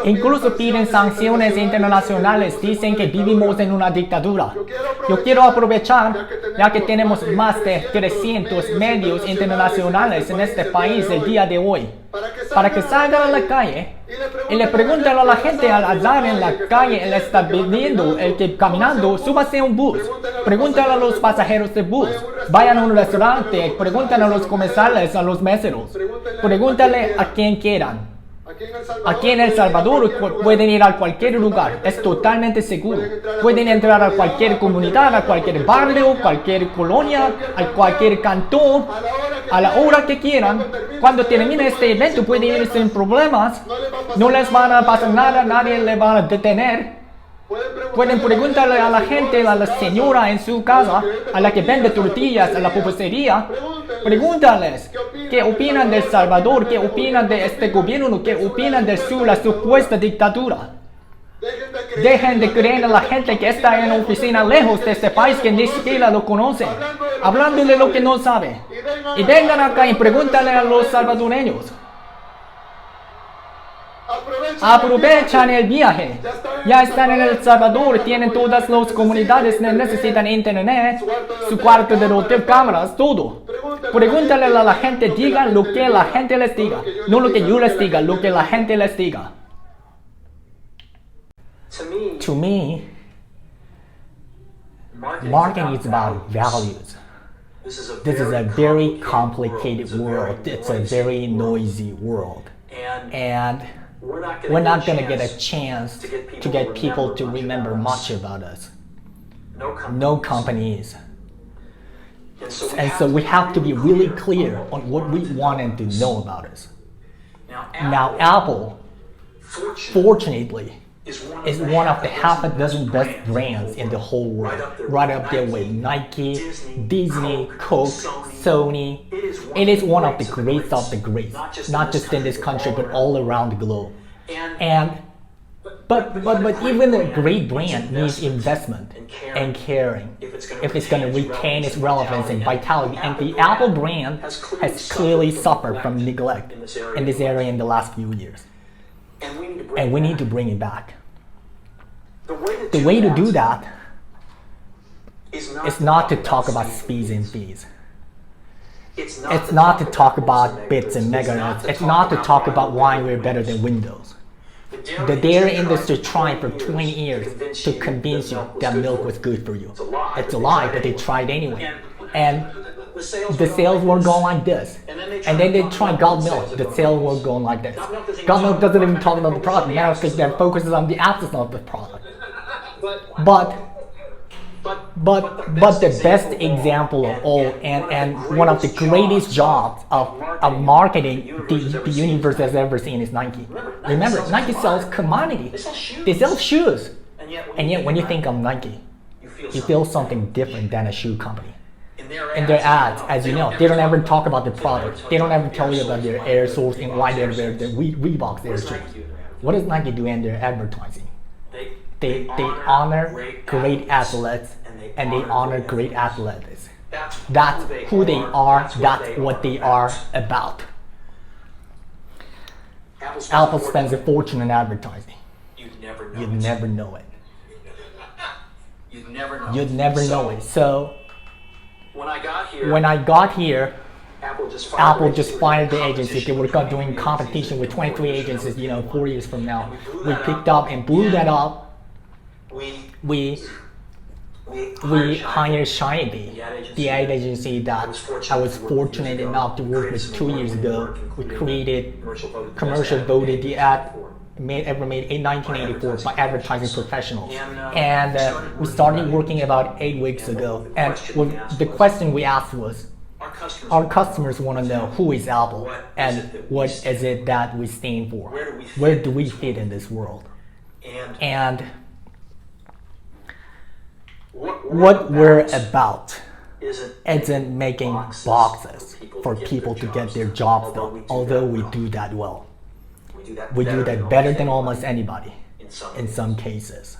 Incluso piden sanciones internacionales, dicen que vivimos en una dictadura. Yo quiero aprovechar, ya que tenemos más de 300 medios internacionales en este país el día de hoy, para que salgan a la calle y le pregunten a la gente al andar en la calle, él está viviendo, el que caminando, súbase a un bus. Pregúntale a los pasajeros del bus. Vayan a un restaurante, pregúntale a los comensales, a los meseros. Pregúntale a quien quieran. Aquí en El Salvador pueden ir a cualquier lugar, es totalmente seguro. Pueden entrar a cualquier comunidad, a cualquier barrio, cualquier colonia, a cualquier cantón, a la hora que quieran. Cuando termine este evento pueden ir sin problemas, no les van a pasar nada, nadie les va a detener. Pueden preguntarle a la gente, a la señora en su casa, a la que vende tortillas, a la pupusería. Pregúntales qué opinan de El Salvador, qué opinan de este gobierno, qué opinan de la supuesta dictadura. Dejen de creer en la gente que está en una oficina lejos de este país que ni siquiera lo conoce, hablando de lo que no sabe. Y vengan acá y pregúntale a los salvadoreños. Aprovechan el viaje. Ya están en El Salvador, tienen todas las comunidades, necesitan internet, su cuarto de hotel, cámaras, todo. Pregúntale a la gente, digan lo que la gente les diga. No lo que yo les diga, lo que la gente les diga. To me, marketing is about values. This is a very complicated world. It's a very noisy world. And we're not going to get a chance to get people to remember much about us. No companies. And so we have to be really clear on what we want them to know about us. Now Apple, fortunately, is one of the half a dozen best brands in the whole world. Right up there with Nike, Disney, Coke, Sony. It is one of the greats of the greats, not just in this country but all around the globe. But even a great brand needs investment and caring if it's going to retain its relevance and vitality. And the Apple brand has clearly suffered from neglect in this area in the last few years. And we need to bring it back. The way to do that is not to talk about speeds and fees. It's not to talk about bits and megahertz. It's not to talk about why we're better than Windows. The dairy industry tried for 20 years to convince you that milk was good for you. It's a lie, but they tried anyway. And the sales were going like this. And then they tried God milk. The sales were going like this. God milk doesn't even talk about the product now because that focuses on the absence of the product. But the best example of all and one of the greatest jobs of marketing the universe has ever seen is Nike. Remember, Nike sells commodity. They sell shoes. And yet when you think of Nike, you feel something different than a shoe company. In their ads, as you know, they don't ever talk about the product. They don't ever tell you about their air source and why they're wearing the Reebok air source. What does Nike do in their advertising? They honor great athletes and they honor great athletics. That's who they are, that's what they are about. Apple spends a fortune in advertising. You'd never know it. You'd never know it. So when I got here, Apple just fired the agency. They were doing competition with 23 agencies, 4 years from now. We picked up and blew that up. We hired Shiny, the ad agency that I was fortunate enough to work with 2 years ago. We created commercial voted the ad ever made in 1984 by advertising professionals. And we started working about 8 weeks ago. And the question we asked was, our customers want to know who is Apple and what is it that we stand for? Where do we fit in this world? And what we're about isn't making boxes for people to get their jobs done, although we do that well. We do that better than almost anybody in some cases.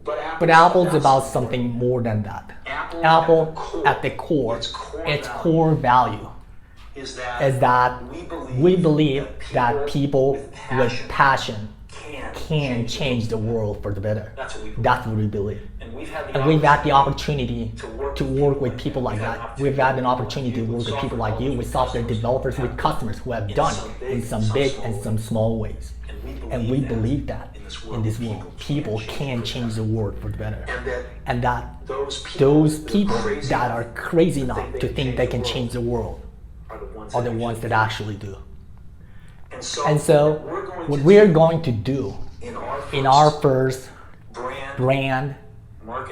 But Apple's about something more than that. Apple, at the core, its core value is that we believe that people with passion can change the world for the better. That's what we believe. And we've had the opportunity to work with people like that. We've had an opportunity to work with people like you, with software developers, with customers who have done it in some big and some small ways. And we believe that in this world, people can change the world for the better. And that those people that are crazy enough to think they can change the world are the ones that actually do. And so what we're going to do in our first brand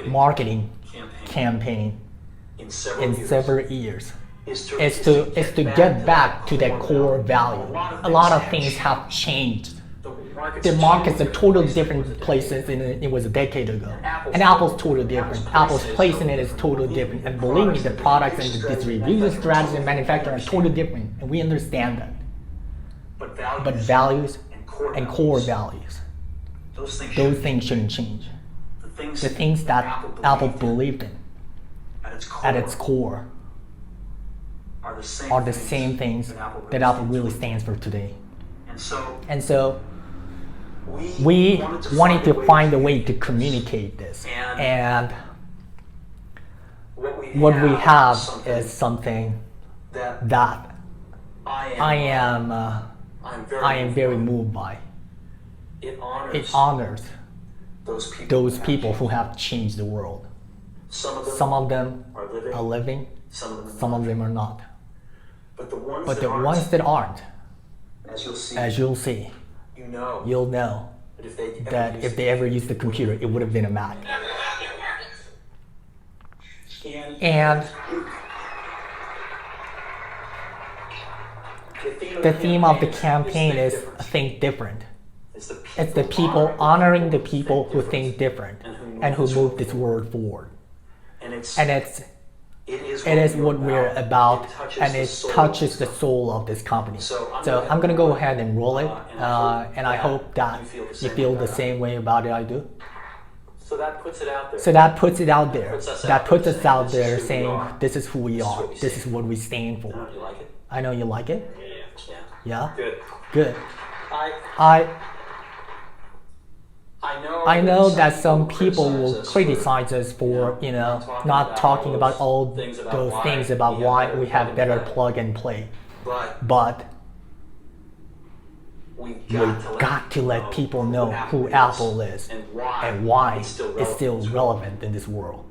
marketing campaign in several years is to get back to that core value. A lot of things have changed. The market's a totally different places than it was a decade ago. And Apple's totally different. Apple's place in it is totally different. And believe me, the products and the distribution strategy and manufacturing are totally different. And we understand that. But values and core values, those things shouldn't change. The things that Apple believed in at its core are the same things that Apple really stands for today. And so we wanted to find a way to communicate this. And what we have is something that I am very moved by. It honors those people who have changed the world. Some of them are living, some of them are not. But the ones that aren't, as you'll see, you'll know that if they ever used the computer, it would have been a Mac. And the theme of the campaign is think different. It's the people honoring the people who think different and who move this world forward. And it is what we're about, and it touches the soul of this company. So I'm going to go ahead and roll it, and I hope that you feel the same way about it I do. So that puts it out there. So that puts it out there. That puts us out there saying, this is who we are. This is what we stand for. You like it? I know you like it. Yeah. Yeah? Good. Good. I know that some people will criticize us for, not talking about all those things about why we have better plug and play. But we've got to let people know who Apple is and why it's still relevant in this world.